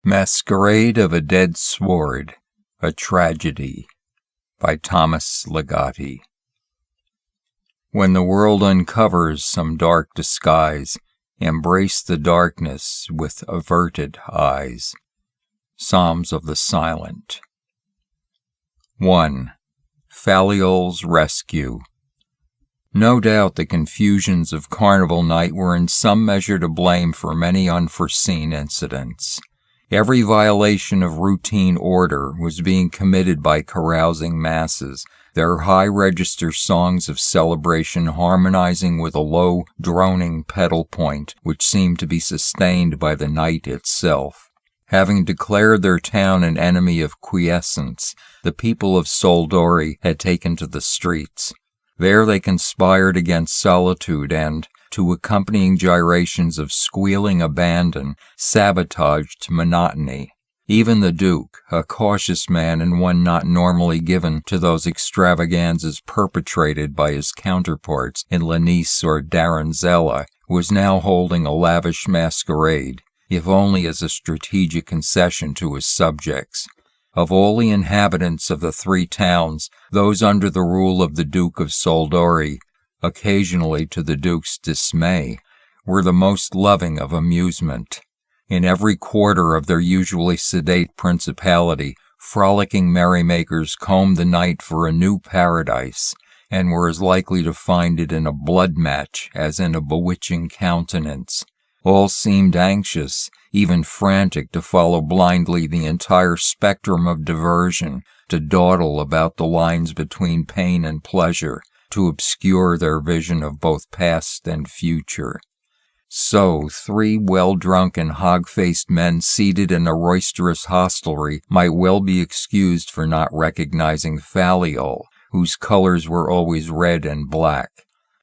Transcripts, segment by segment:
Masquerade of a Dead Sword, a Tragedy, by Thomas Ligotti. When the world uncovers some dark disguise, embrace the darkness with averted eyes. Psalms of the Silent. 1. Faliol's Rescue. No doubt the confusions of Carnival night were in some measure to blame for many unforeseen incidents. Every violation of routine order was being committed by carousing masses, their high-register songs of celebration harmonizing with a low, droning pedal point which seemed to be sustained by the night itself. Having declared their town an enemy of quiescence, the people of Soldori had taken to the streets. There they conspired against solitude and, to accompanying gyrations of squealing abandon, sabotaged monotony. Even the Duke, a cautious man and one not normally given to those extravaganzas perpetrated by his counterparts in Lenice or Daranzella, was now holding a lavish masquerade, if only as a strategic concession to his subjects. Of all the inhabitants of the three towns, those under the rule of the Duke of Soldori, occasionally to the Duke's dismay, were the most loving of amusement. In every quarter of their usually sedate principality, frolicking merrymakers combed the night for a new paradise, and were as likely to find it in a blood match as in a bewitching countenance. All seemed anxious, even frantic, to follow blindly the entire spectrum of diversion, to dawdle about the lines between pain and pleasure, to obscure their vision of both past and future. So, three well-drunk and hog-faced men seated in a roisterous hostelry might well be excused for not recognizing Faliol, whose colors were always red and black.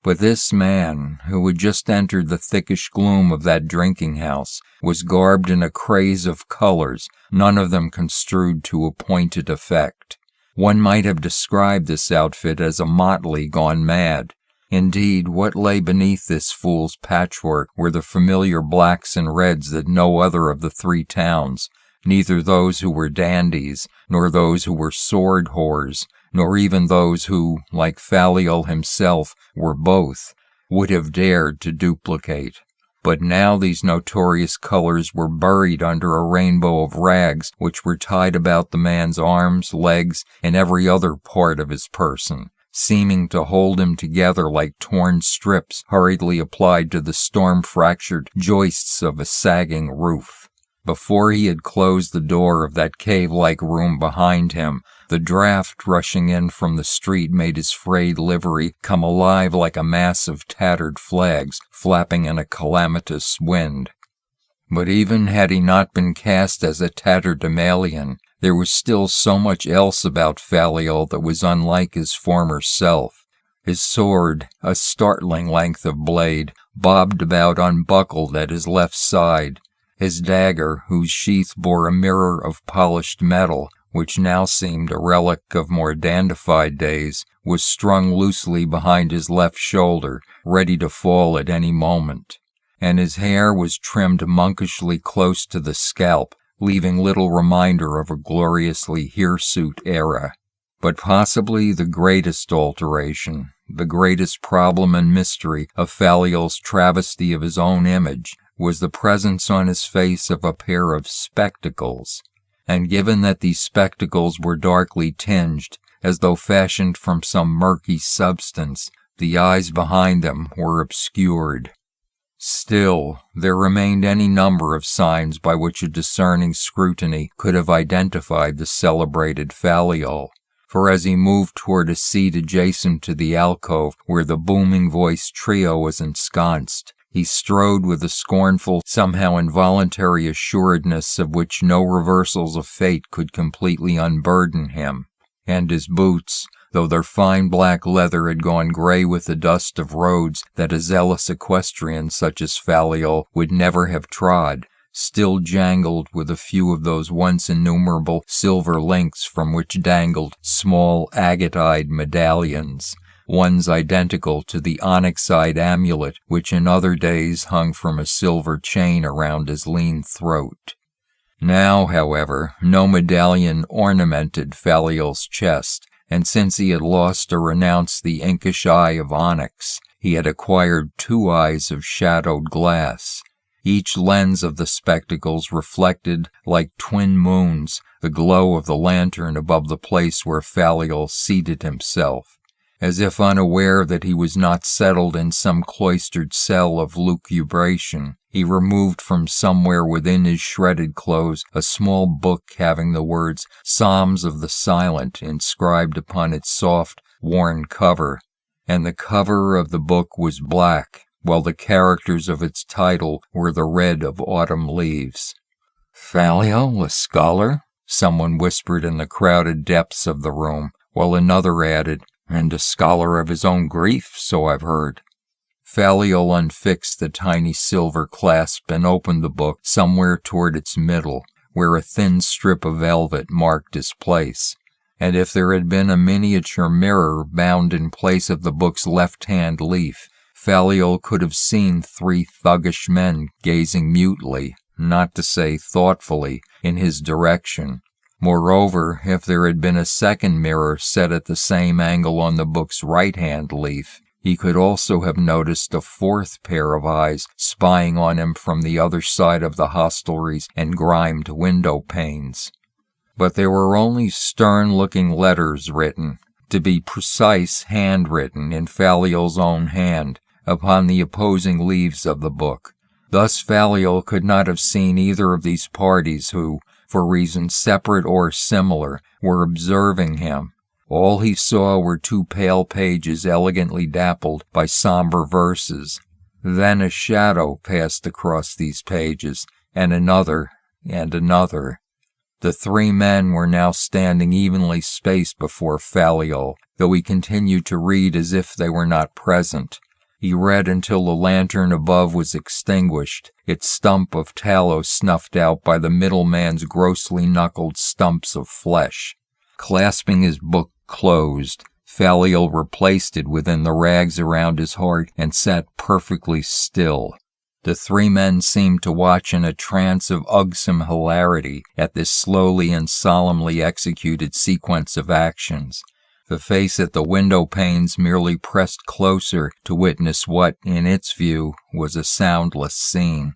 But this man, who had just entered the thickish gloom of that drinking-house, was garbed in a craze of colors, none of them construed to a pointed effect. One might have described this outfit as a motley gone mad. Indeed, what lay beneath this fool's patchwork were the familiar blacks and reds that no other of the three towns, neither those who were dandies, nor those who were sword whores, nor even those who, like Faliol himself, were both, would have dared to duplicate. But now these notorious colors were buried under a rainbow of rags which were tied about the man's arms, legs, and every other part of his person, seeming to hold him together like torn strips hurriedly applied to the storm-fractured joists of a sagging roof. Before he had closed the door of that cave-like room behind him, the draught rushing in from the street made his frayed livery come alive like a mass of tattered flags flapping in a calamitous wind. But even had he not been cast as a tatterdemalion, there was still so much else about Faliol that was unlike his former self. His sword, a startling length of blade, bobbed about unbuckled at his left side. His dagger, whose sheath bore a mirror of polished metal, which now seemed a relic of more dandified days, was strung loosely behind his left shoulder, ready to fall at any moment. And his hair was trimmed monkishly close to the scalp, leaving little reminder of a gloriously hirsute era. But possibly the greatest alteration, the greatest problem and mystery of Faliol's travesty of his own image, was the presence on his face of a pair of spectacles. And given that these spectacles were darkly tinged, as though fashioned from some murky substance, the eyes behind them were obscured. Still, there remained any number of signs by which a discerning scrutiny could have identified the celebrated Faliol, for as he moved toward a seat adjacent to the alcove where the booming-voiced trio was ensconced, he strode with a scornful, somehow involuntary assuredness of which no reversals of fate could completely unburden him, and his boots, though their fine black leather had gone gray with the dust of roads that a zealous equestrian such as Faliol would never have trod, still jangled with a few of those once innumerable silver links from which dangled small agate-eyed medallions, ones identical to the onyx-eyed amulet which in other days hung from a silver chain around his lean throat. Now, however, no medallion ornamented Faliel's chest, and since he had lost or renounced the inkish eye of onyx, he had acquired 2 eyes of shadowed glass. Each lens of the spectacles reflected, like twin moons, the glow of the lantern above the place where Faliel seated himself. As if unaware that he was not settled in some cloistered cell of lucubration, he removed from somewhere within his shredded clothes a small book having the words Psalms of the Silent inscribed upon its soft, worn cover, and the cover of the book was black, while the characters of its title were the red of autumn leaves. "Faliel, a scholar?" someone whispered in the crowded depths of the room, while another added, "And a scholar of his own grief, so I've heard." Faliel unfixed the tiny silver clasp and opened the book somewhere toward its middle, where a thin strip of velvet marked his place. And if there had been a miniature mirror bound in place of the book's left-hand leaf, Faliel could have seen 3 thuggish men gazing mutely, not to say thoughtfully, in his direction. Moreover, if there had been a second mirror set at the same angle on the book's right-hand leaf, he could also have noticed a 4th pair of eyes spying on him from the other side of the hostelry's engrimed window panes. But there were only stern-looking letters written, to be precise handwritten in Faliel's own hand, upon the opposing leaves of the book. Thus Faliel could not have seen either of these parties who, for reasons separate or similar, were observing him. All he saw were 2 pale pages elegantly dappled by somber verses. Then a shadow passed across these pages, and another, and another. The 3 men were now standing evenly spaced before Faliel, though he continued to read as if they were not present. He read until the lantern above was extinguished, its stump of tallow snuffed out by the middleman's grossly knuckled stumps of flesh. Clasping his book closed, Faliel replaced it within the rags around his heart and sat perfectly still. The 3 men seemed to watch in a trance of ugsome hilarity at this slowly and solemnly executed sequence of actions. The face at the window panes merely pressed closer to witness what, in its view, was a soundless scene.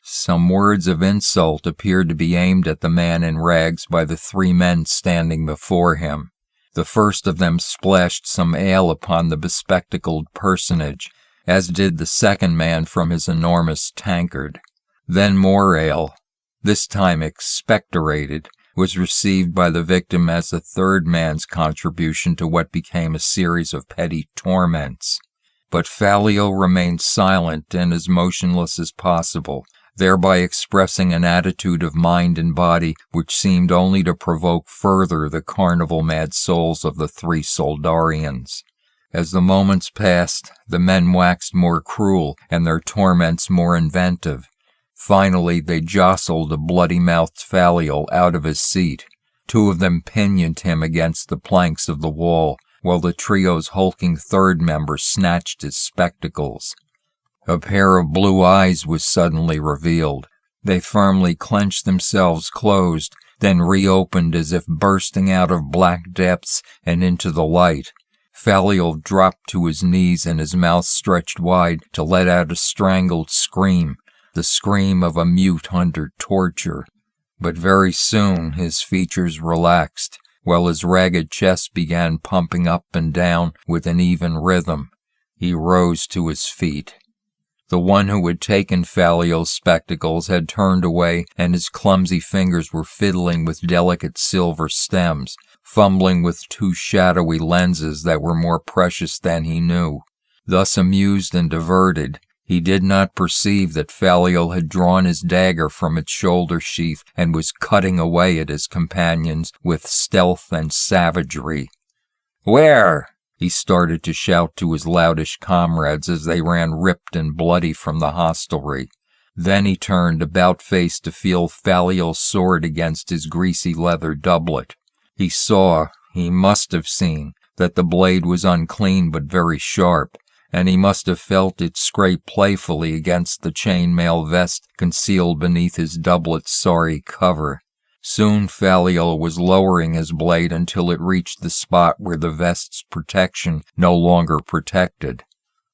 Some words of insult appeared to be aimed at the man in rags by the 3 men standing before him. The first of them splashed some ale upon the bespectacled personage, as did the second man from his enormous tankard. Then more ale, this time expectorated, was received by the victim as the 3rd man's contribution to what became a series of petty torments. But Faliel remained silent and as motionless as possible, thereby expressing an attitude of mind and body which seemed only to provoke further the carnival-mad souls of the 3 Soldarians. As the moments passed, the men waxed more cruel and their torments more inventive. Finally, they jostled a bloody-mouthed Faliel out of his seat. 2 of them pinioned him against the planks of the wall, while the trio's hulking 3rd member snatched his spectacles. A pair of blue eyes was suddenly revealed. They firmly clenched themselves closed, then reopened as if bursting out of black depths and into the light. Faliel dropped to his knees and his mouth stretched wide to let out a strangled scream, the scream of a mute under torture. But very soon his features relaxed, while his ragged chest began pumping up and down with an even rhythm. He rose to his feet. The one who had taken Faliel's spectacles had turned away, and his clumsy fingers were fiddling with delicate silver stems, fumbling with 2 shadowy lenses that were more precious than he knew. Thus amused and diverted, he did not perceive that Faliel had drawn his dagger from its shoulder sheath and was cutting away at his companions with stealth and savagery. "Where?" he started to shout to his loutish comrades as they ran ripped and bloody from the hostelry. Then he turned about-face to feel Faliel's sword against his greasy leather doublet. He saw, he must have seen, that the blade was unclean but very sharp, and he must have felt it scrape playfully against the chain-mail vest concealed beneath his doublet's sorry cover. Soon Faliel was lowering his blade until it reached the spot where the vest's protection no longer protected.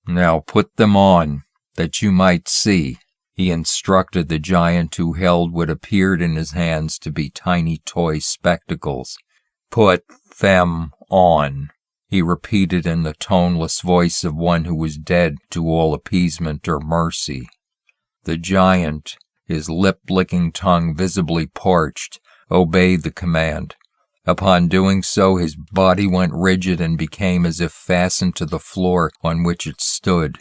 "Now put them on, that you might see," he instructed the giant, who held what appeared in his hands to be tiny toy spectacles. "Put them on," he repeated in the toneless voice of one who was dead to all appeasement or mercy. The giant, his lip-licking tongue visibly parched, obeyed the command. Upon doing so, his body went rigid and became as if fastened to the floor on which it stood.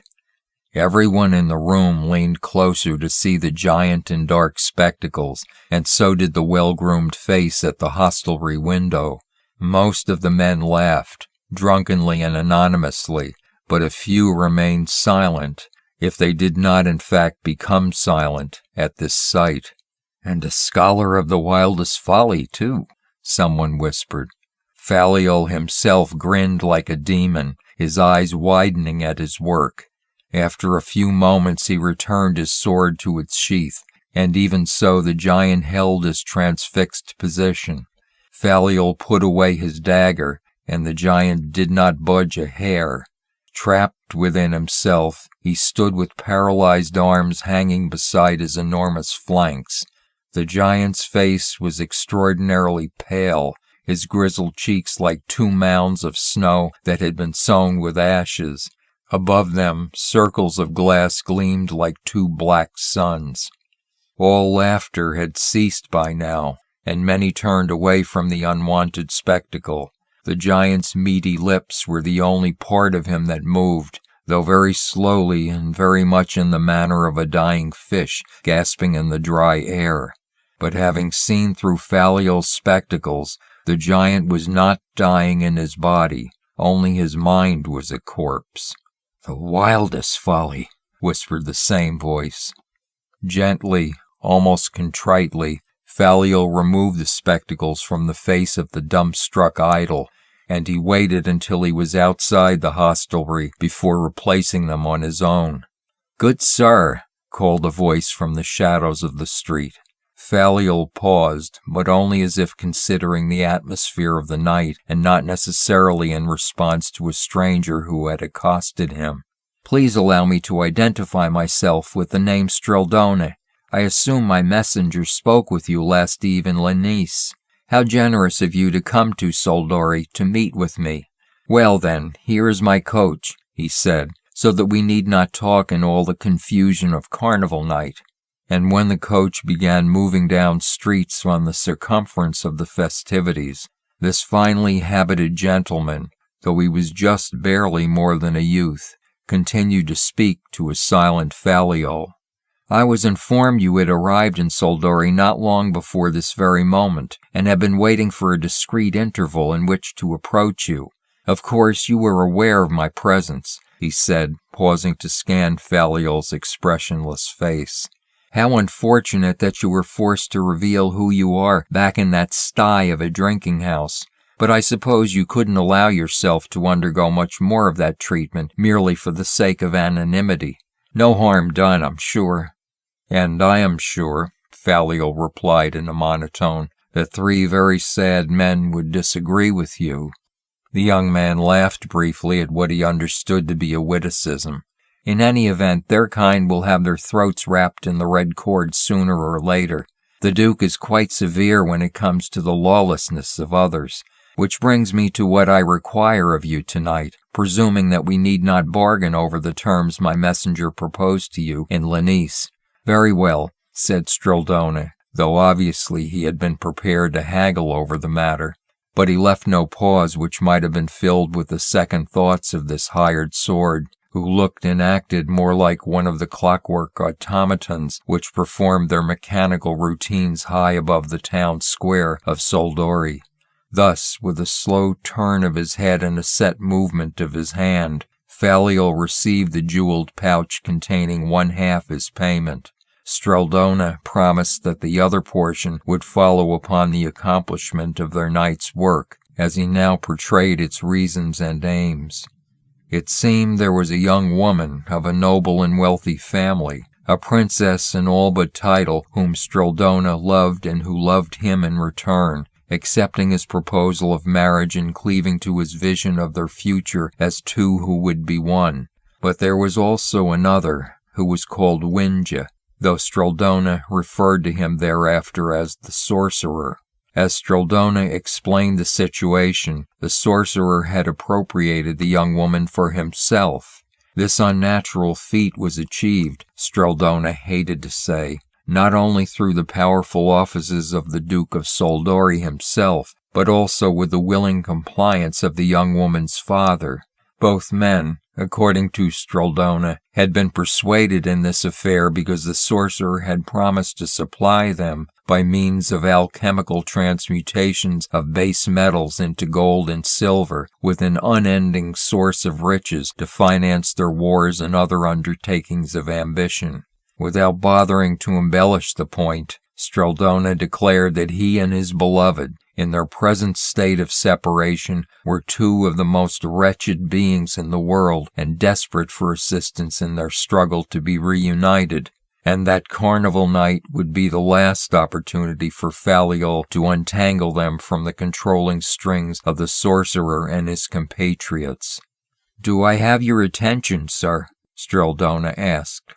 Everyone in the room leaned closer to see the giant in dark spectacles, and so did the well-groomed face at the hostelry window. Most of the men laughed, drunkenly and anonymously, but a few remained silent, if they did not in fact become silent, at this sight. "And a scholar of the wildest folly, too," someone whispered. Faliel himself grinned like a demon, his eyes widening at his work. After a few moments he returned his sword to its sheath, and even so the giant held his transfixed position. Faliel put away his dagger, and the giant did not budge a hair. Trapped within himself, he stood with paralyzed arms hanging beside his enormous flanks. The giant's face was extraordinarily pale, his grizzled cheeks like two mounds of snow that had been sown with ashes. Above them, circles of glass gleamed like two black suns. All laughter had ceased by now, and many turned away from the unwanted spectacle. The giant's meaty lips were the only part of him that moved, though very slowly and very much in the manner of a dying fish gasping in the dry air. But having seen through Faliel's spectacles, the giant was not dying in his body, only his mind was a corpse. "The wildest folly," whispered the same voice. Gently, almost contritely, Faliel removed the spectacles from the face of the dumb-struck idol, and he waited until he was outside the hostelry before replacing them on his own. "Good sir," called a voice from the shadows of the street. Faliel paused, but only as if considering the atmosphere of the night, and not necessarily in response to a stranger who had accosted him. "Please allow me to identify myself with the name Streldone. I assume my messenger spoke with you last eve in Lenice. How generous of you to come to Soldori to meet with me. Well then, here is my coach," he said, "so that we need not talk in all the confusion of carnival night." And when the coach began moving down streets on the circumference of the festivities, this finely habited gentleman, though he was just barely more than a youth, continued to speak to a silent Faliel. "I was informed you had arrived in Soldori not long before this very moment, and have been waiting for a discreet interval in which to approach you. Of course you were aware of my presence," he said, pausing to scan Faliel's expressionless face. "How unfortunate that you were forced to reveal who you are back in that sty of a drinking house. But I suppose you couldn't allow yourself to undergo much more of that treatment merely for the sake of anonymity. No harm done, I'm sure." "And I am sure," Faliel replied in a monotone, "that 3 very sad men would disagree with you." The young man laughed briefly at what he understood to be a witticism. "In any event, their kind will have their throats wrapped in the red cord sooner or later. The Duke is quite severe when it comes to the lawlessness of others. Which brings me to what I require of you tonight, presuming that we need not bargain over the terms my messenger proposed to you in Lenice." "Very well," said Streldone, though obviously he had been prepared to haggle over the matter. But he left no pause which might have been filled with the second thoughts of this hired sword, who looked and acted more like one of the clockwork automatons which performed their mechanical routines high above the town square of Soldori. Thus, with a slow turn of his head and a set movement of his hand, Faliel received the jeweled pouch containing 1/2 his payment. Streldone promised that the other portion would follow upon the accomplishment of their night's work, as he now portrayed its reasons and aims. It seemed there was a young woman of a noble and wealthy family, a princess in all but title, whom Strildona loved and who loved him in return, accepting his proposal of marriage and cleaving to his vision of their future as two who would be one. But there was also another, who was called Winja, though Strildona referred to him thereafter as the sorcerer. As Strildona explained the situation, the sorcerer had appropriated the young woman for himself. This unnatural feat was achieved, Strildona hated to say, not only through the powerful offices of the Duke of Soldori himself, but also with the willing compliance of the young woman's father. Both men, according to Strildona, had been persuaded in this affair because the sorcerer had promised to supply them, by means of alchemical transmutations of base metals into gold and silver, with an unending source of riches to finance their wars and other undertakings of ambition. Without bothering to embellish the point, Strildona declared that he and his beloved, in their present state of separation, were two of the most wretched beings in the world and desperate for assistance in their struggle to be reunited, and that carnival night would be the last opportunity for Faliol to untangle them from the controlling strings of the sorcerer and his compatriots. "Do I have your attention, sir?" Strildona asked.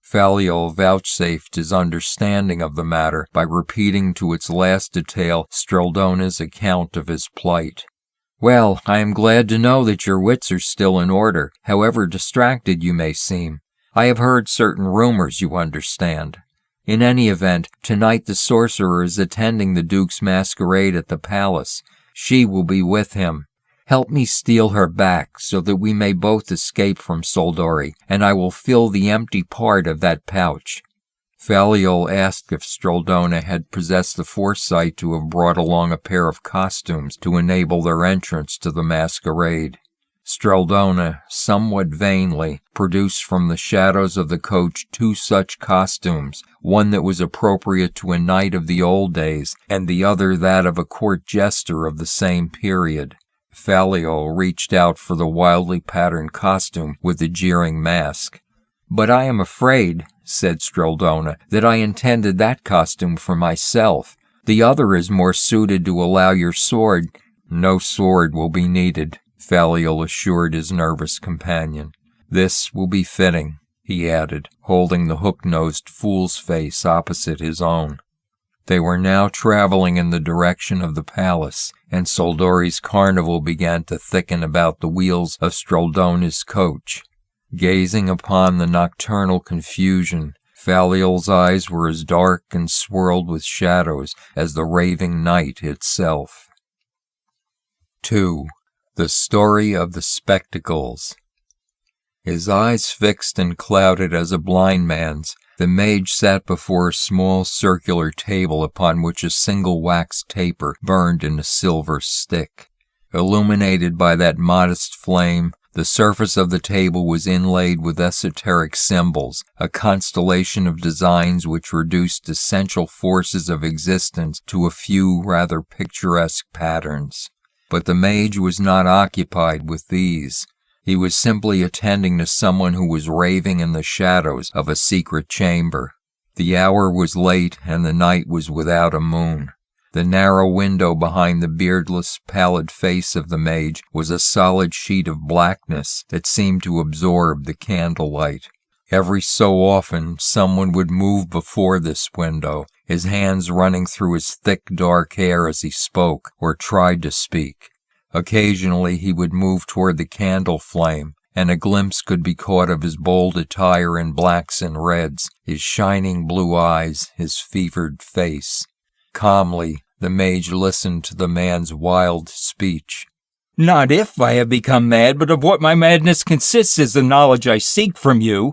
Faliol vouchsafed his understanding of the matter by repeating to its last detail Strildona's account of his plight. "Well, I am glad to know that your wits are still in order, however distracted you may seem. I have heard certain rumors, you understand. In any event, tonight the sorcerer is attending the Duke's masquerade at the palace. She will be with him. Help me steal her back, so that we may both escape from Soldori, and I will fill the empty part of that pouch." Faliol asked if Strildona had possessed the foresight to have brought along a pair of costumes to enable their entrance to the masquerade. Strildona, somewhat vainly, produced from the shadows of the coach 2 such costumes, one that was appropriate to a knight of the old days, and the other that of a court jester of the same period. Faliol reached out for the wildly patterned costume with the jeering mask. "But I am afraid," said Strildona, "that I intended that costume for myself. The other is more suited to allow your sword—" "No sword will be needed," Faliol assured his nervous companion. "This will be fitting," he added, holding the hook-nosed fool's face opposite his own. They were now traveling in the direction of the palace, and Soldori's carnival began to thicken about the wheels of Strildona's coach. Gazing upon the nocturnal confusion, Faliol's eyes were as dark and swirled with shadows as the raving night itself. 2. The Story of the Spectacles. His eyes fixed and clouded as a blind man's, the mage sat before a small circular table upon which a single wax taper burned in a silver stick. Illuminated by that modest flame, the surface of the table was inlaid with esoteric symbols, a constellation of designs which reduced essential forces of existence to a few rather picturesque patterns. But the mage was not occupied with these. He was simply attending to someone who was raving in the shadows of a secret chamber. The hour was late, and the night was without a moon. The narrow window behind the beardless, pallid face of the mage was a solid sheet of blackness that seemed to absorb the candlelight. Every so often, someone would move before this window, his hands running through his thick, dark hair as he spoke or tried to speak. Occasionally he would move toward the candle flame, and a glimpse could be caught of his bold attire in blacks and reds, his shining blue eyes, his fevered face. Calmly, the mage listened to the man's wild speech. "Not if I have become mad, but of what my madness consists is the knowledge I seek from you.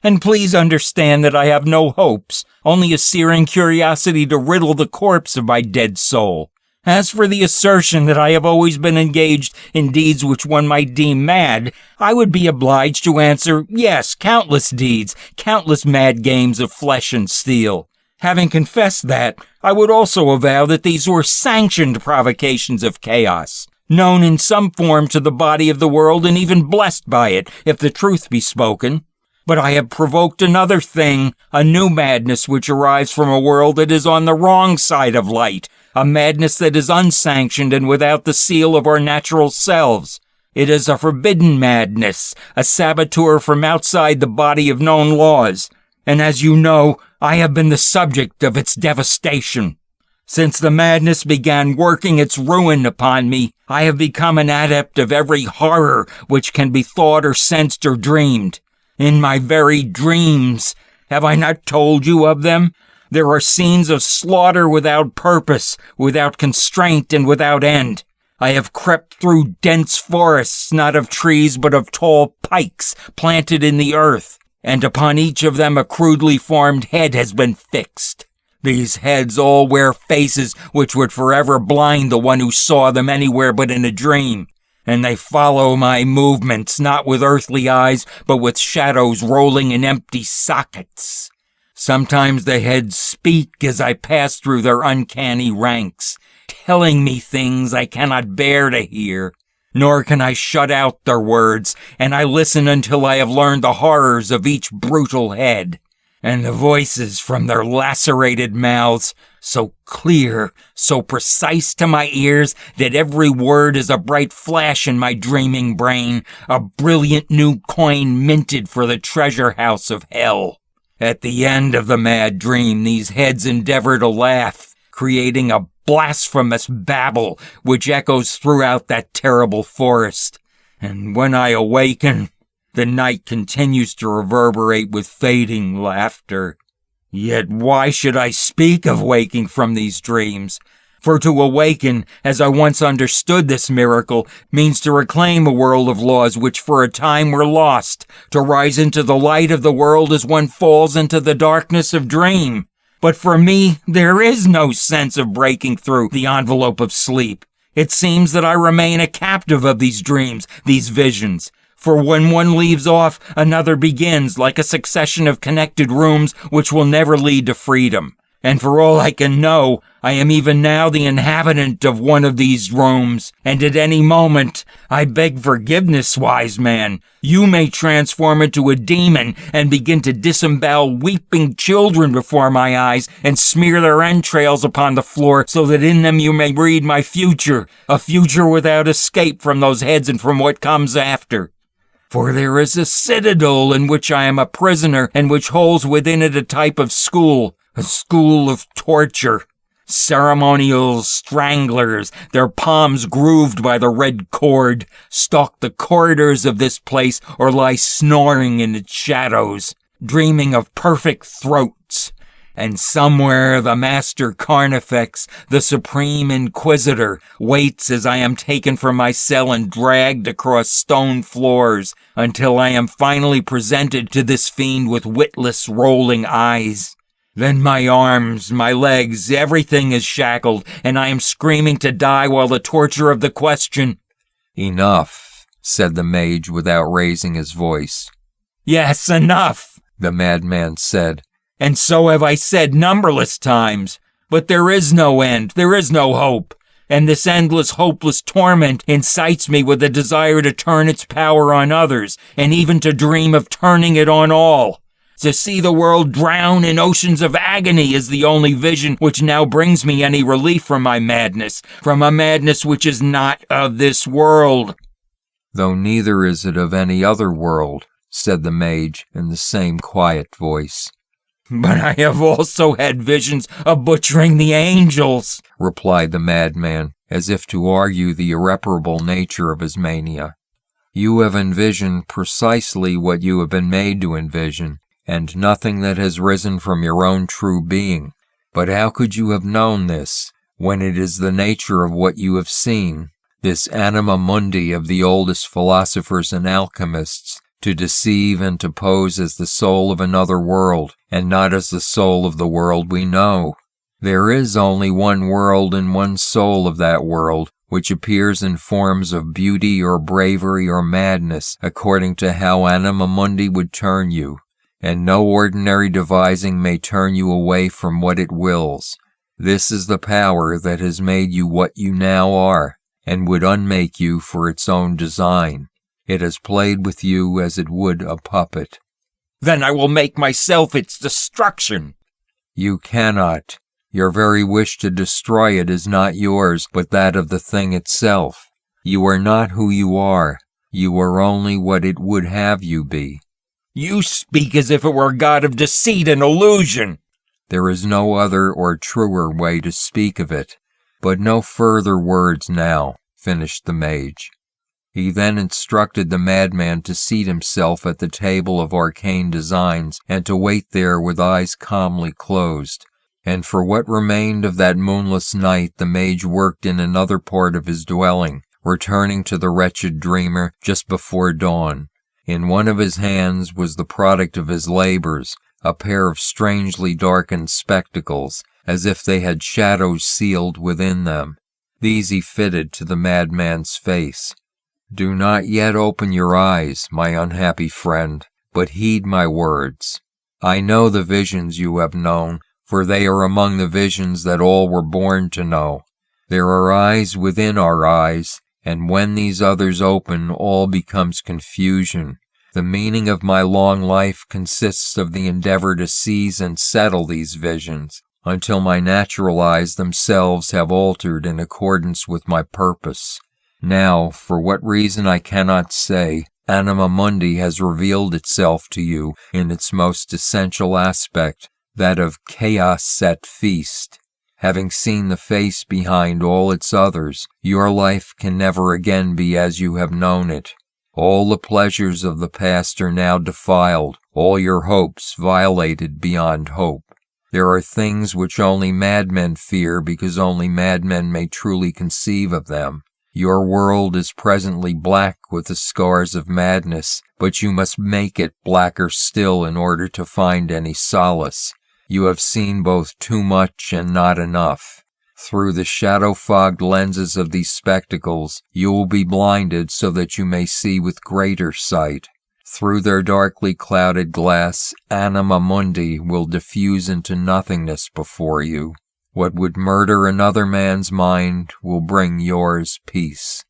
And please understand that I have no hopes, only a searing curiosity to riddle the corpse of my dead soul. As for the assertion that I have always been engaged in deeds which one might deem mad, I would be obliged to answer, yes, countless deeds, countless mad games of flesh and steel. Having confessed that, I would also avow that these were sanctioned provocations of chaos. known in some form to the body of the world, and even blessed by it, if the truth be spoken. But I have provoked another thing, a new madness which arrives from a world that is on the wrong side of light, a madness that is unsanctioned and without the seal of our natural selves. It is a forbidden madness, a saboteur from outside the body of known laws, and as you know, I have been the subject of its devastation. Since the madness began working its ruin upon me, I have become an adept of every horror which can be thought or sensed or dreamed. In my very dreams, have I not told you of them? There are scenes of slaughter without purpose, without constraint, and without end. I have crept through dense forests, not of trees, but of tall pikes planted in the earth, and upon each of them a crudely formed head has been fixed. These heads all wear faces which would forever blind the one who saw them anywhere but in a dream, and they follow my movements not with earthly eyes, but with shadows rolling in empty sockets. Sometimes the heads speak as I pass through their uncanny ranks, telling me things I cannot bear to hear, nor can I shut out their words, and I listen until I have learned the horrors of each brutal head. And the voices from their lacerated mouths, so clear, so precise to my ears, that every word is a bright flash in my dreaming brain, a brilliant new coin minted for the treasure house of hell. At the end of the mad dream, these heads endeavor to laugh, creating a blasphemous babble which echoes throughout that terrible forest. And when I awaken, the night continues to reverberate with fading laughter. Yet why should I speak of waking from these dreams? For to awaken, as I once understood this miracle, means to reclaim a world of laws which for a time were lost, to rise into the light of the world as one falls into the darkness of dream. But for me, there is no sense of breaking through the envelope of sleep. It seems that I remain a captive of these dreams, these visions. For when one leaves off, another begins, like a succession of connected rooms which will never lead to freedom. And for all I can know, I am even now the inhabitant of one of these rooms, and at any moment, I beg forgiveness, wise man, you may transform into a demon and begin to disembowel weeping children before my eyes and smear their entrails upon the floor so that in them you may read my future, a future without escape from those heads and from what comes after. For there is a citadel in which I am a prisoner and which holds within it a type of school, a school of torture. Ceremonial stranglers, their palms grooved by the red cord, stalk the corridors of this place or lie snoring in its shadows, dreaming of perfect throats. And somewhere the master carnifex, the supreme inquisitor, waits as I am taken from my cell and dragged across stone floors until I am finally presented to this fiend with witless rolling eyes. Then my arms, my legs, everything is shackled, and I am screaming to die while the torture of the question— "Enough," said the mage without raising his voice. "Yes, enough," the madman said. "And so have I said numberless times. But there is no end, there is no hope. And this endless, hopeless torment incites me with a desire to turn its power on others, and even to dream of turning it on all. To see the world drown in oceans of agony is the only vision which now brings me any relief from my madness, from a madness which is not of this world." "Though neither is it of any other world," said the mage in the same quiet voice. "But I have also had visions of butchering the angels," replied the madman, as if to argue the irreparable nature of his mania. "You have envisioned precisely what you have been made to envision, and nothing that has risen from your own true being. But how could you have known this, when it is the nature of what you have seen, this anima mundi of the oldest philosophers and alchemists, to deceive and to pose as the soul of another world, and not as the soul of the world we know? There is only one world and one soul of that world, which appears in forms of beauty or bravery or madness, according to how anima mundi would turn you. And no ordinary devising may turn you away from what it wills. This is the power that has made you what you now are, and would unmake you for its own design. It has played with you as it would a puppet. Then I will make myself its destruction. You cannot. Your very wish to destroy it is not yours, but that of the thing itself. You are not who you are. You are only what it would have you be. You speak as if it were a god of deceit and illusion. There is no other or truer way to speak of it. But no further words now, finished the mage. He then instructed the madman to seat himself at the table of arcane designs and to wait there with eyes calmly closed. And for what remained of that moonless night the mage worked in another part of his dwelling, returning to the wretched dreamer just before dawn. In one of his hands was the product of his labors, a pair of strangely darkened spectacles, as if they had shadows sealed within them. These he fitted to the madman's face. Do not yet open your eyes, my unhappy friend, but heed my words. I know the visions you have known, for they are among the visions that all were born to know. There are eyes within our eyes, and when these others open, all becomes confusion. The meaning of my long life consists of the endeavor to seize and settle these visions, until my natural eyes themselves have altered in accordance with my purpose. Now, for what reason I cannot say, Anima Mundi has revealed itself to you in its most essential aspect, that of chaos at feast. Having seen the face behind all its others, your life can never again be as you have known it. All the pleasures of the past are now defiled, all your hopes violated beyond hope. There are things which only madmen fear because only madmen may truly conceive of them. Your world is presently black with the scars of madness, but you must make it blacker still in order to find any solace. You have seen both too much and not enough. Through the shadow-fogged lenses of these spectacles, you will be blinded so that you may see with greater sight. Through their darkly clouded glass, Anima Mundi will diffuse into nothingness before you. What would murder another man's mind will bring yours peace.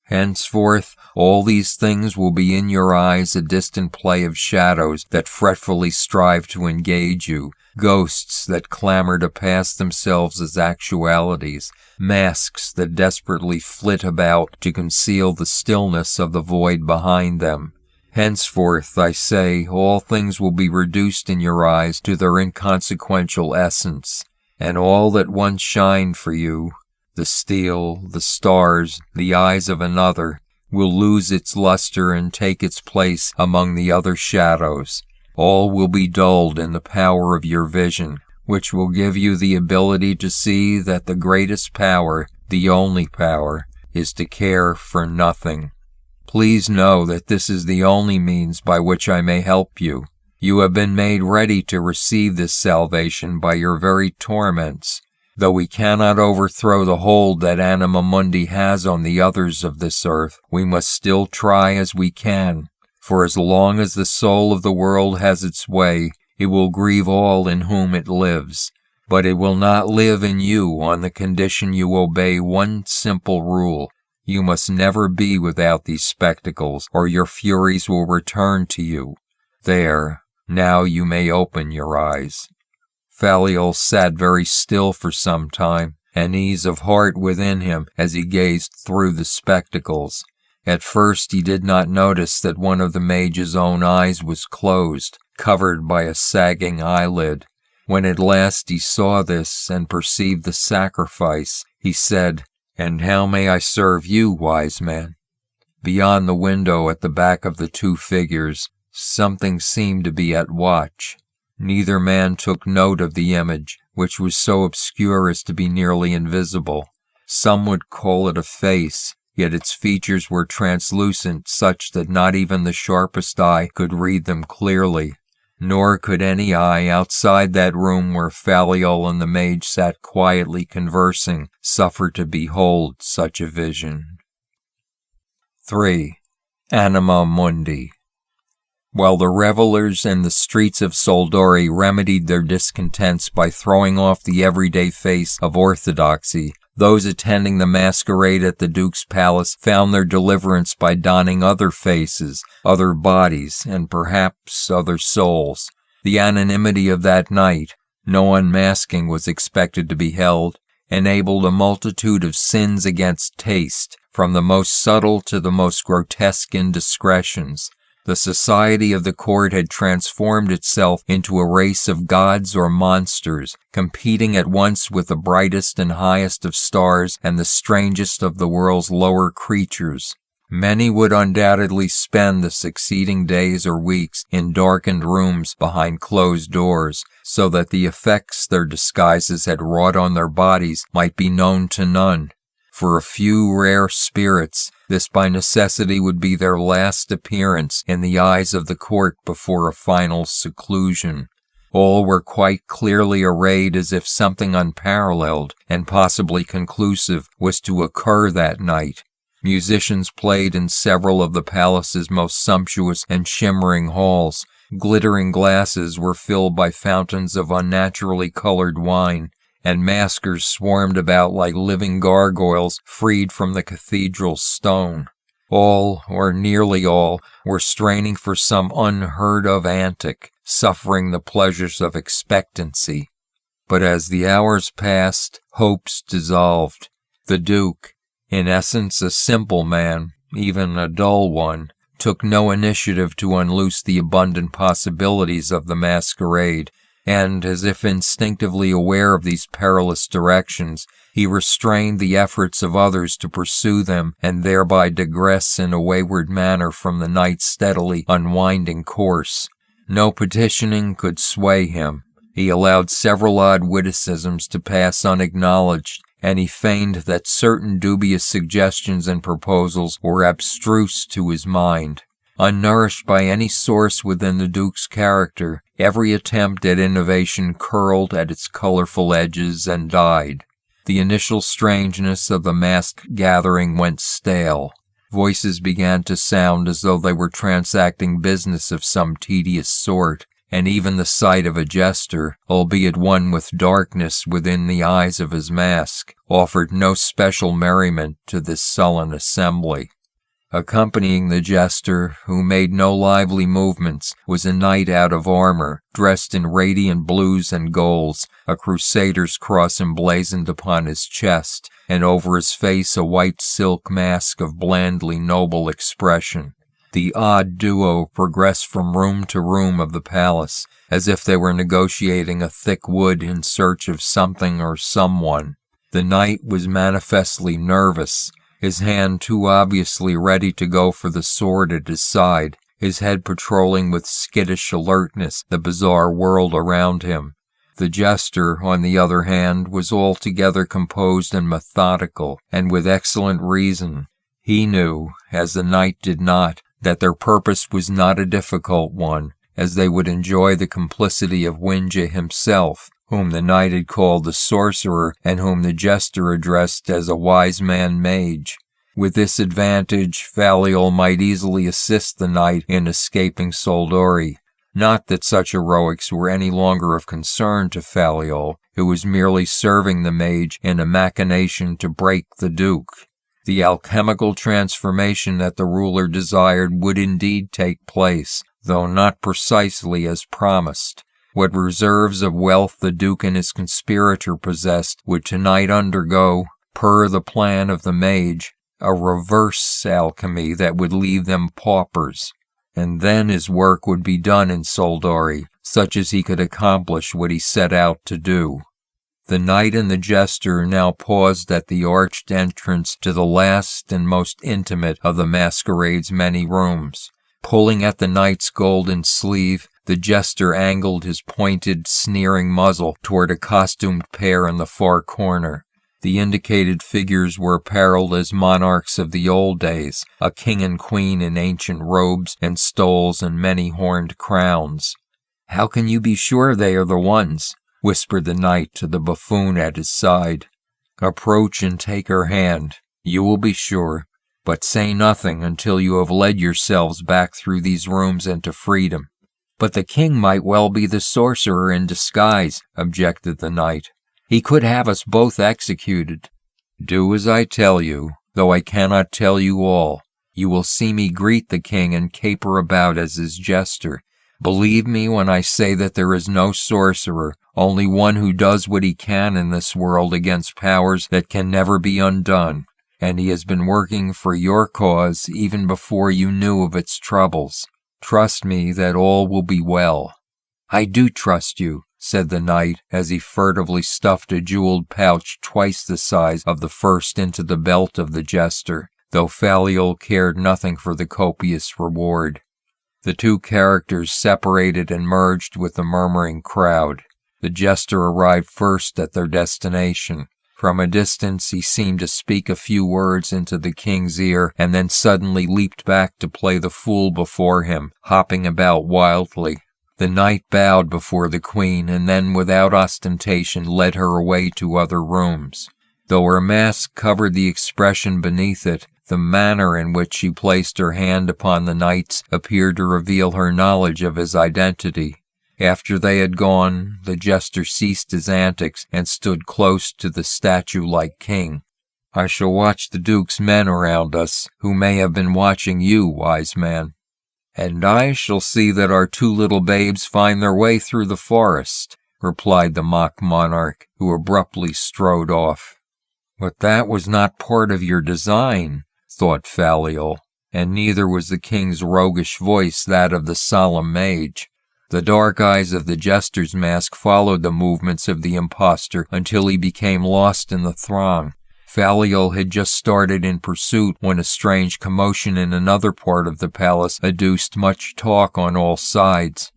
Henceforth, all these things will be in your eyes a distant play of shadows that fretfully strive to engage you, ghosts that clamor to pass themselves as actualities, masks that desperately flit about to conceal the stillness of the void behind them. Henceforth, I say, all things will be reduced in your eyes to their inconsequential essence, and all that once shined for you, the steel, the stars, the eyes of another, will lose its luster and take its place among the other shadows. All will be dulled in the power of your vision, which will give you the ability to see that the greatest power, the only power, is to care for nothing. Please know that this is the only means by which I may help you. You have been made ready to receive this salvation by your very torments. Though we cannot overthrow the hold that Anima Mundi has on the others of this earth, we must still try as we can. For as long as the soul of the world has its way, it will grieve all in whom it lives. But it will not live in you on the condition you obey one simple rule. You must never be without these spectacles, or your furies will return to you. There, now you may open your eyes. Faliol sat very still for some time, an ease of heart within him as he gazed through the spectacles. At first he did not notice that one of the mage's own eyes was closed, covered by a sagging eyelid. When at last he saw this and perceived the sacrifice, he said, "And how may I serve you, wise man?" Beyond the window at the back of the two figures, something seemed to be at watch. Neither man took note of the image, which was so obscure as to be nearly invisible. Some would call it a face, yet its features were translucent, such that not even the sharpest eye could read them clearly. Nor could any eye outside that room where Faliol and the mage sat quietly conversing suffer to behold such a vision. 3. Anima Mundi. While the revelers in the streets of Soldori remedied their discontents by throwing off the everyday face of orthodoxy, those attending the masquerade at the Duke's palace found their deliverance by donning other faces, other bodies, and perhaps other souls. The anonymity of that night, no unmasking was expected to be held, enabled a multitude of sins against taste, from the most subtle to the most grotesque indiscretions. The society of the court had transformed itself into a race of gods or monsters, competing at once with the brightest and highest of stars and the strangest of the world's lower creatures. Many would undoubtedly spend the succeeding days or weeks in darkened rooms behind closed doors, so that the effects their disguises had wrought on their bodies might be known to none. For a few rare spirits, this by necessity would be their last appearance in the eyes of the court before a final seclusion. All were quite clearly arrayed as if something unparalleled and possibly conclusive was to occur that night. Musicians played in several of the palace's most sumptuous and shimmering halls. Glittering glasses were filled by fountains of unnaturally colored wine, and maskers swarmed about like living gargoyles freed from the cathedral's stone. All, or nearly all, were straining for some unheard-of antic, suffering the pleasures of expectancy. But as the hours passed, hopes dissolved. The Duke, in essence a simple man, even a dull one, took no initiative to unloose the abundant possibilities of the masquerade, and, as if instinctively aware of these perilous directions, he restrained the efforts of others to pursue them and thereby digress in a wayward manner from the night's steadily unwinding course. No petitioning could sway him. He allowed several odd witticisms to pass unacknowledged, and he feigned that certain dubious suggestions and proposals were abstruse to his mind. Unnourished by any source within the Duke's character, every attempt at innovation curled at its colorful edges and died. The initial strangeness of the masked gathering went stale. Voices began to sound as though they were transacting business of some tedious sort, and even the sight of a jester, albeit one with darkness within the eyes of his mask, offered no special merriment to this sullen assembly. Accompanying the jester, who made no lively movements, was a knight out of armor, dressed in radiant blues and golds, a crusader's cross emblazoned upon his chest, and over his face a white silk mask of blandly noble expression. The odd duo progressed from room to room of the palace, as if they were negotiating a thick wood in search of something or someone. The knight was manifestly nervous, his hand too obviously ready to go for the sword at his side, his head patrolling with skittish alertness the bizarre world around him. The jester, on the other hand, was altogether composed and methodical, and with excellent reason. He knew, as the knight did not, that their purpose was not a difficult one, as they would enjoy the complicity of Winja himself, whom the knight had called the sorcerer, and whom the jester addressed as a wise man mage. With this advantage, Faliol might easily assist the knight in escaping Soldori. Not that such heroics were any longer of concern to Faliol, who was merely serving the mage in a machination to break the Duke. The alchemical transformation that the ruler desired would indeed take place, though not precisely as promised. What reserves of wealth the Duke and his conspirator possessed would tonight undergo, per the plan of the mage, a reverse alchemy that would leave them paupers. And then his work would be done in Soldori, such as he could accomplish what he set out to do. The knight and the jester now paused at the arched entrance to the last and most intimate of the masquerade's many rooms. Pulling at the knight's golden sleeve, the jester angled his pointed, sneering muzzle toward a costumed pair in the far corner. The indicated figures were apparelled as monarchs of the old days, a king and queen in ancient robes and stoles and many-horned crowns. "How can you be sure they are the ones?" whispered the knight to the buffoon at his side. "Approach and take her hand. You will be sure. But say nothing until you have led yourselves back through these rooms into freedom." "But the king might well be the sorcerer in disguise," objected the knight. "He could have us both executed." Do as I tell you, though I cannot tell you all. You will see me greet the king and caper about as his jester. Believe me when I say that there is no sorcerer, only one who does what he can in this world against powers that can never be undone, and he has been working for your cause even before you knew of its troubles. Trust me that all will be well." "I do trust you," said the knight as he furtively stuffed a jeweled pouch twice the size of the first into the belt of the jester, though Faliol cared nothing for the copious reward. The two characters separated and merged with the murmuring crowd. The jester arrived first at their destination. From a distance he seemed to speak a few words into the king's ear, and then suddenly leaped back to play the fool before him, hopping about wildly. The knight bowed before the queen, and then without ostentation led her away to other rooms. Though her mask covered the expression beneath it, the manner in which she placed her hand upon the knight's appeared to reveal her knowledge of his identity. After they had gone, the jester ceased his antics and stood close to the statue-like king. "I shall watch the duke's men around us, who may have been watching you, wise man. And I shall see that our two little babes find their way through the forest," replied the mock monarch, who abruptly strode off. "But that was not part of your design," thought Faliol, and neither was the king's roguish voice that of the solemn mage. The dark eyes of the jester's mask followed the movements of the impostor until he became lost in the throng. Faliol had just started in pursuit when a strange commotion in another part of the palace adduced much talk on all sides.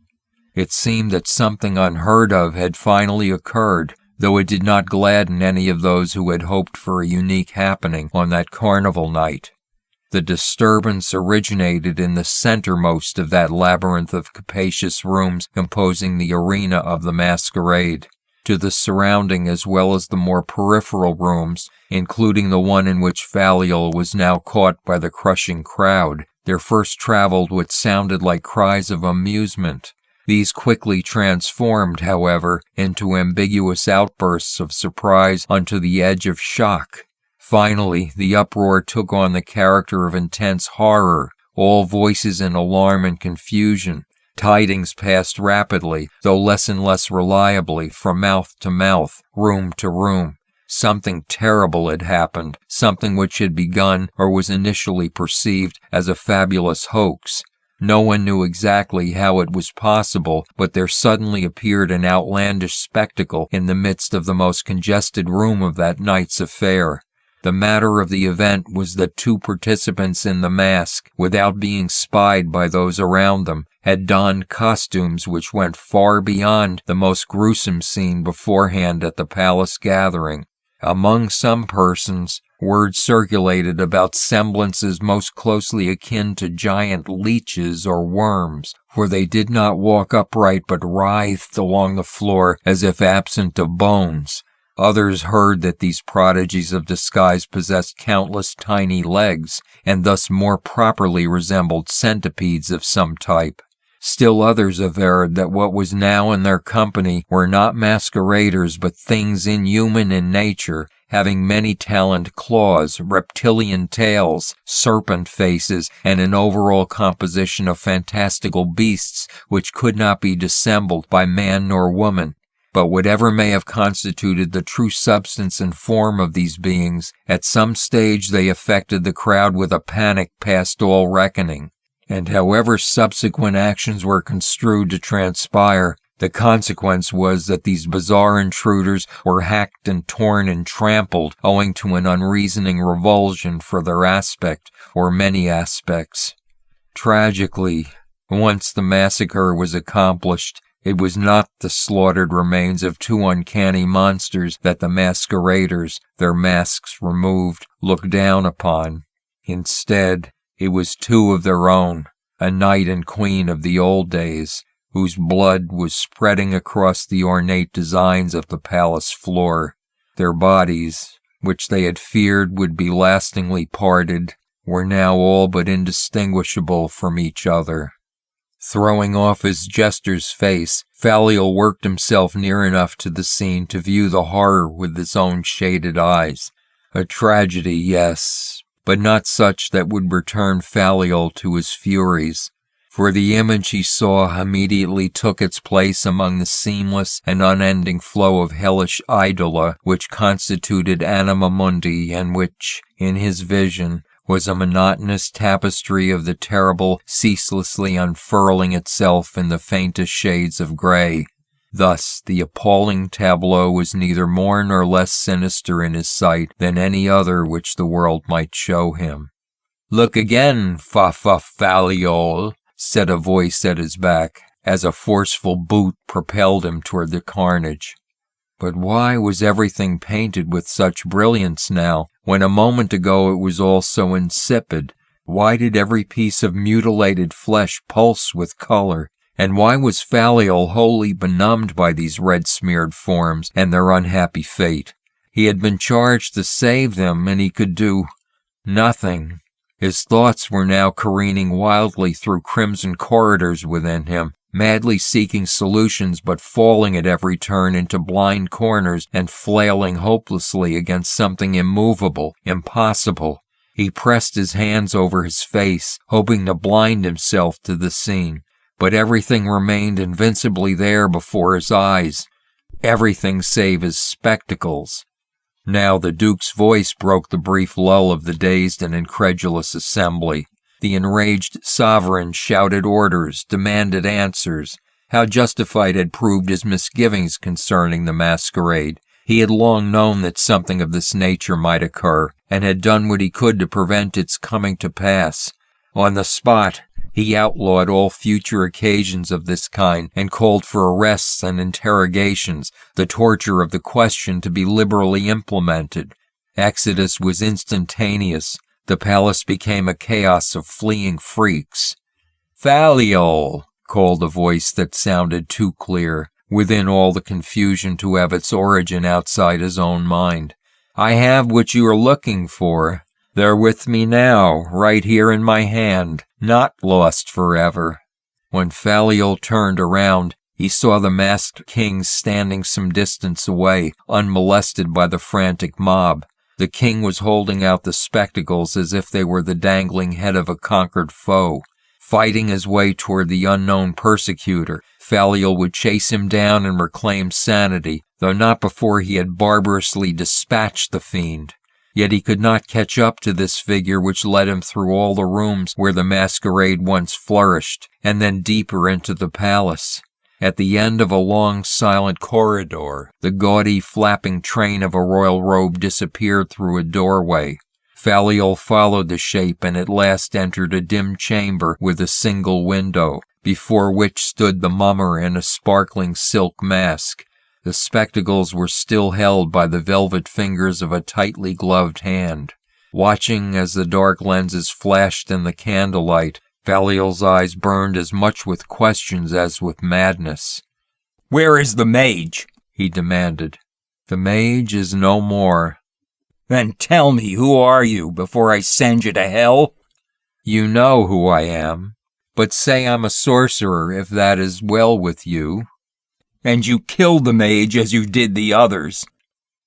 It seemed that something unheard of had finally occurred, though it did not gladden any of those who had hoped for a unique happening on that carnival night. The disturbance originated in the centermost of that labyrinth of capacious rooms composing the arena of the masquerade. To the surrounding as well as the more peripheral rooms, including the one in which Faliol was now caught by the crushing crowd, there first traveled what sounded like cries of amusement. These quickly transformed, however, into ambiguous outbursts of surprise unto the edge of shock. Finally, the uproar took on the character of intense horror, all voices in alarm and confusion. Tidings passed rapidly, though less and less reliably, from mouth to mouth, room to room. Something terrible had happened, something which had begun or was initially perceived as a fabulous hoax. No one knew exactly how it was possible, but there suddenly appeared an outlandish spectacle in the midst of the most congested room of that night's affair. The matter of the event was that two participants in the mask, without being spied by those around them, had donned costumes which went far beyond the most gruesome scene beforehand at the palace gathering. Among some persons, word circulated about semblances most closely akin to giant leeches or worms, for they did not walk upright but writhed along the floor as if absent of bones. Others heard that these prodigies of disguise possessed countless tiny legs, and thus more properly resembled centipedes of some type. Still others averred that what was now in their company were not masqueraders but things inhuman in nature, having many-taloned claws, reptilian tails, serpent faces, and an overall composition of fantastical beasts which could not be dissembled by man nor woman. But whatever may have constituted the true substance and form of these beings, at some stage they affected the crowd with a panic past all reckoning. And however subsequent actions were construed to transpire, the consequence was that these bizarre intruders were hacked and torn and trampled owing to an unreasoning revulsion for their aspect or many aspects. Tragically, once the massacre was accomplished, it was not the slaughtered remains of two uncanny monsters that the masqueraders, their masks removed, looked down upon. Instead, it was two of their own, a knight and queen of the old days, whose blood was spreading across the ornate designs of the palace floor. Their bodies, which they had feared would be lastingly parted, were now all but indistinguishable from each other. Throwing off his jester's face, Faliol worked himself near enough to the scene to view the horror with his own shaded eyes. A tragedy, yes, but not such that would return Faliol to his furies, for the image he saw immediately took its place among the seamless and unending flow of hellish idola which constituted anima mundi, and which, in his vision, was a monotonous tapestry of the terrible ceaselessly unfurling itself in the faintest shades of gray. Thus, the appalling tableau was neither more nor less sinister in his sight than any other which the world might show him. "Look again, Faliol," said a voice at his back, as a forceful boot propelled him toward the carnage. But why was everything painted with such brilliance now, when a moment ago it was all so insipid? Why did every piece of mutilated flesh pulse with color? And why was Faliol wholly benumbed by these red-smeared forms and their unhappy fate? He had been charged to save them, and he could do nothing. His thoughts were now careening wildly through crimson corridors within him, madly seeking solutions but falling at every turn into blind corners and flailing hopelessly against something immovable, impossible. He pressed his hands over his face, hoping to blind himself to the scene, but everything remained invincibly there before his eyes, everything save his spectacles. Now the Duke's voice broke the brief lull of the dazed and incredulous assembly. The enraged sovereign shouted orders, demanded answers. How justified had proved his misgivings concerning the masquerade. He had long known that something of this nature might occur, and had done what he could to prevent its coming to pass. On the spot, he outlawed all future occasions of this kind and called for arrests and interrogations, the torture of the question to be liberally implemented. Exodus was instantaneous. The palace became a chaos of fleeing freaks. "Faliol," called a voice that sounded too clear, within all the confusion to have its origin outside his own mind. "I have what you are looking for. They're with me now, right here in my hand, not lost forever." When Faliol turned around, he saw the masked king standing some distance away, unmolested by the frantic mob. The king was holding out the spectacles as if they were the dangling head of a conquered foe. Fighting his way toward the unknown persecutor, Faliol would chase him down and reclaim sanity, though not before he had barbarously dispatched the fiend. Yet he could not catch up to this figure which led him through all the rooms where the masquerade once flourished, and then deeper into the palace. At the end of a long, silent corridor, the gaudy, flapping train of a royal robe disappeared through a doorway. Faliol followed the shape and at last entered a dim chamber with a single window, before which stood the mummer in a sparkling silk mask. The spectacles were still held by the velvet fingers of a tightly gloved hand. Watching as the dark lenses flashed in the candlelight, Faliol's eyes burned as much with questions as with madness. "Where is the mage?" he demanded. "The mage is no more." "Then tell me, who are you, before I send you to hell?" "You know who I am, but say I'm a sorcerer if that is well with you." "And you killed the mage as you did the others."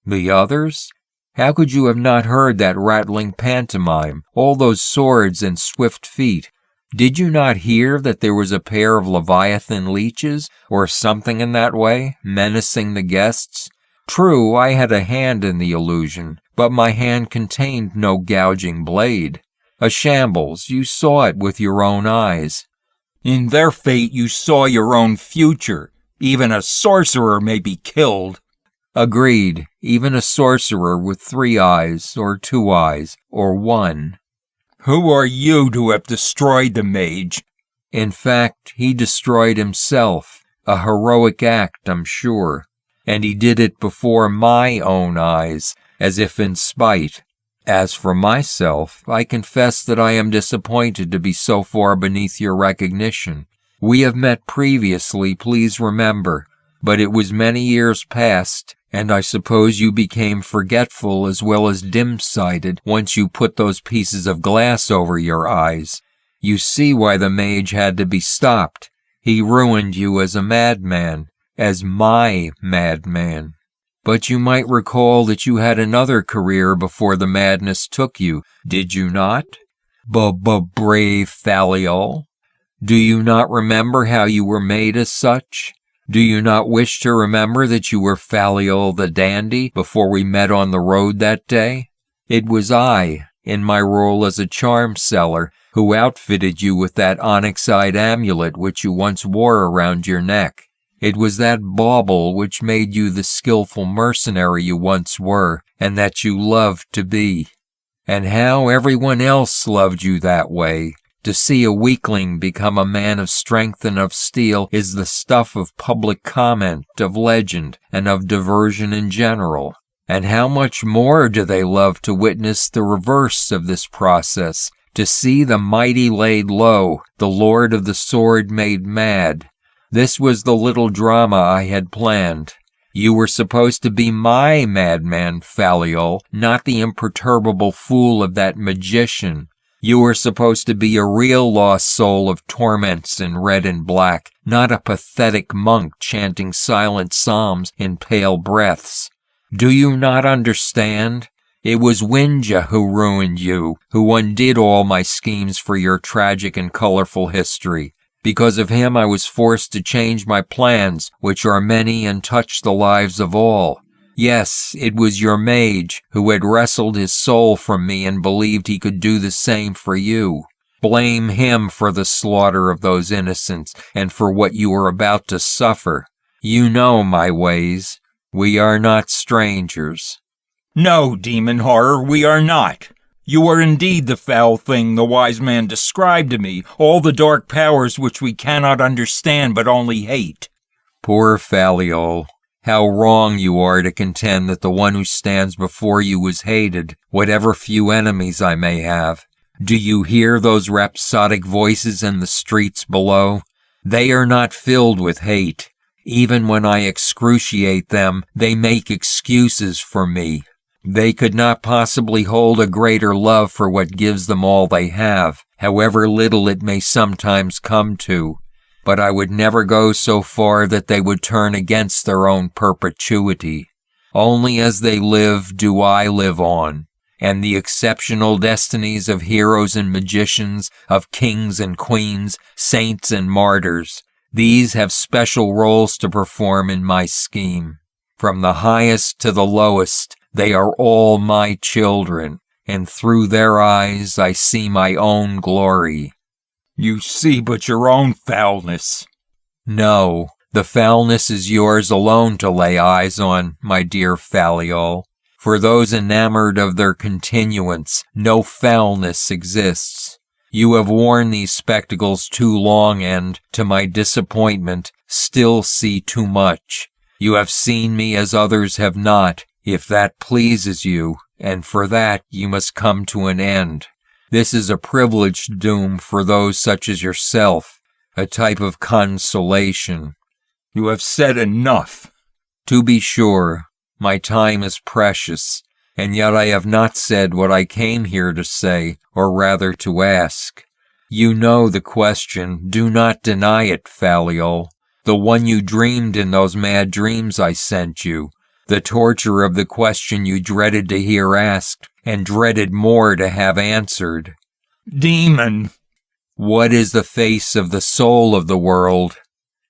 "The others? How could you have not heard that rattling pantomime, all those swords and swift feet? Did you not hear that there was a pair of Leviathan leeches, or something in that way, menacing the guests? True, I had a hand in the illusion, but my hand contained no gouging blade. A shambles, you saw it with your own eyes." "In their fate you saw your own future. Even a sorcerer may be killed." "Agreed, even a sorcerer with 3 eyes, or 2 eyes, or 1. "Who are you to have destroyed the mage?" "In fact, he destroyed himself, a heroic act, I'm sure, and he did it before my own eyes, as if in spite. As for myself, I confess that I am disappointed to be so far beneath your recognition. We have met previously, please remember, but it was many years past, and I suppose you became forgetful as well as dim-sighted once you put those pieces of glass over your eyes. You see why the mage had to be stopped. He ruined you as a madman, as my madman." But you might recall that you had another career before the madness took you, did you not? Brave Faliol. Do you not remember how you were made as such? Do you not wish to remember that you were Faliol the dandy before we met on the road that day? It was I, in my role as a charm seller, who outfitted you with that onyx-eyed amulet which you once wore around your neck. It was that bauble which made you the skillful mercenary you once were, and that you loved to be. And how everyone else loved you that way. To see a weakling become a man of strength and of steel is the stuff of public comment, of legend, and of diversion in general. And how much more do they love to witness the reverse of this process, to see the mighty laid low, the lord of the sword made mad. This was the little drama I had planned. You were supposed to be my madman, Faliol, not the imperturbable fool of that magician. You were supposed to be a real lost soul of torments in red and black, not a pathetic monk chanting silent psalms in pale breaths. Do you not understand? It was Winja who ruined you, who undid all my schemes for your tragic and colorful history. Because of him I was forced to change my plans, which are many and touch the lives of all. Yes, it was your mage who had wrestled his soul from me and believed he could do the same for you. Blame him for the slaughter of those innocents and for what you are about to suffer. You know my ways. We are not strangers. No, demon horror, we are not. You are indeed the foul thing the wise man described to me, all the dark powers which we cannot understand but only hate. Poor Faliol, how wrong you are to contend that the one who stands before you is hated, whatever few enemies I may have. Do you hear those rhapsodic voices in the streets below? They are not filled with hate. Even when I excruciate them, they make excuses for me. They could not possibly hold a greater love for what gives them all they have, however little it may sometimes come to. But I would never go so far that they would turn against their own perpetuity. Only as they live do I live on, and the exceptional destinies of heroes and magicians, of kings and queens, saints and martyrs, these have special roles to perform in my scheme. From the highest to the lowest, they are all my children, and through their eyes I see my own glory. You see but your own foulness. No, the foulness is yours alone to lay eyes on, my dear Faliol. For those enamored of their continuance, no foulness exists. You have worn these spectacles too long and, to my disappointment, still see too much. You have seen me as others have not, if that pleases you, and for that you must come to an end. This is a privileged doom for those such as yourself, a type of consolation. You have said enough. To be sure, my time is precious, and yet I have not said what I came here to say, or rather to ask. You know the question, do not deny it, Faliol, the one you dreamed in those mad dreams I sent you. The torture of the question you dreaded to hear asked, and dreaded more to have answered. Demon! What is the face of the soul of the world?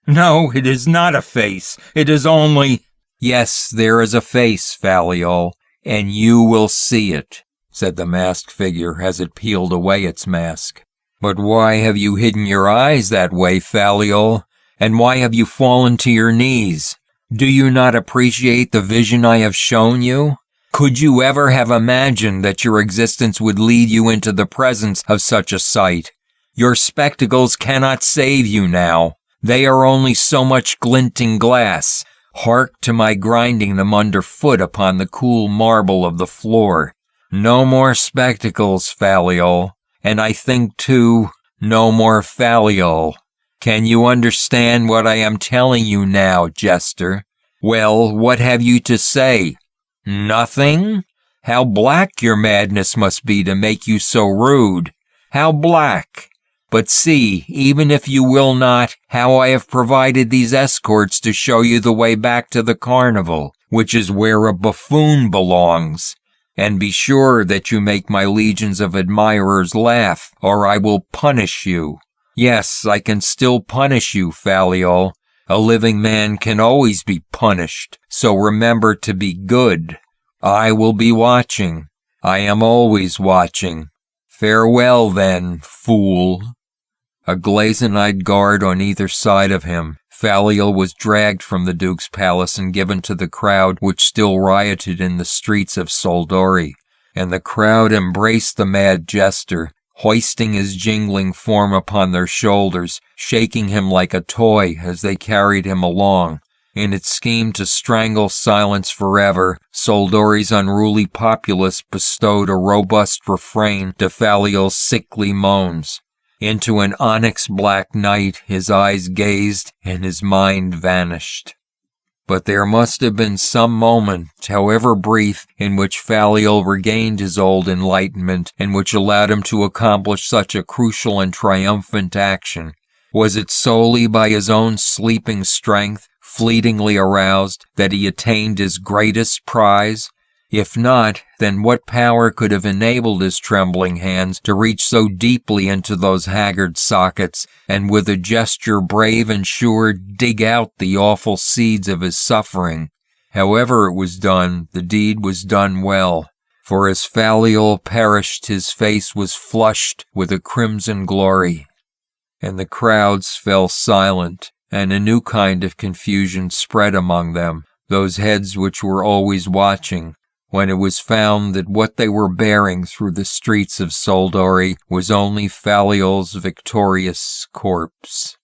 No, it is not a face. It is only... Yes, there is a face, Faliol, and you will see it, said the masked figure as it peeled away its mask. But why have you hidden your eyes that way, Faliol? And why have you fallen to your knees? Do you not appreciate the vision I have shown you? Could you ever have imagined that your existence would lead you into the presence of such a sight? Your spectacles cannot save you now. They are only so much glinting glass. Hark to my grinding them underfoot upon the cool marble of the floor. No more spectacles, Faliol. And I think, too, no more Faliol. Can you understand what I am telling you now, jester? Well, what have you to say? Nothing? How black your madness must be to make you so rude. How black. But see, even if you will not, how I have provided these escorts to show you the way back to the carnival. which is where a buffoon belongs. And be sure that you make my legions of admirers laugh, or I will punish you. Yes, I can still punish you, Faliol. A living man can always be punished, so remember to be good. I will be watching. I am always watching. Farewell, then, fool." A glazoned guard on either side of him, Faliol was dragged from the Duke's palace and given to the crowd which still rioted in the streets of Soldori, and the crowd embraced the mad jester, hoisting his jingling form upon their shoulders, shaking him like a toy as they carried him along. In its scheme to strangle silence forever, Soldori's unruly populace bestowed a robust refrain to Faliol's sickly moans. Into an onyx-black night his eyes gazed and his mind vanished. But there must have been some moment, however brief, in which Faliol regained his old enlightenment and which allowed him to accomplish such a crucial and triumphant action. Was it solely by his own sleeping strength, fleetingly aroused, that he attained his greatest prize? If not, then what power could have enabled his trembling hands to reach so deeply into those haggard sockets, and with a gesture brave and sure dig out the awful seeds of his suffering? However it was done, the deed was done well, for as Faliol perished his face was flushed with a crimson glory, and the crowds fell silent, and a new kind of confusion spread among them, those heads which were always watching, when it was found that what they were bearing through the streets of Soldori was only Faliol's victorious corpse.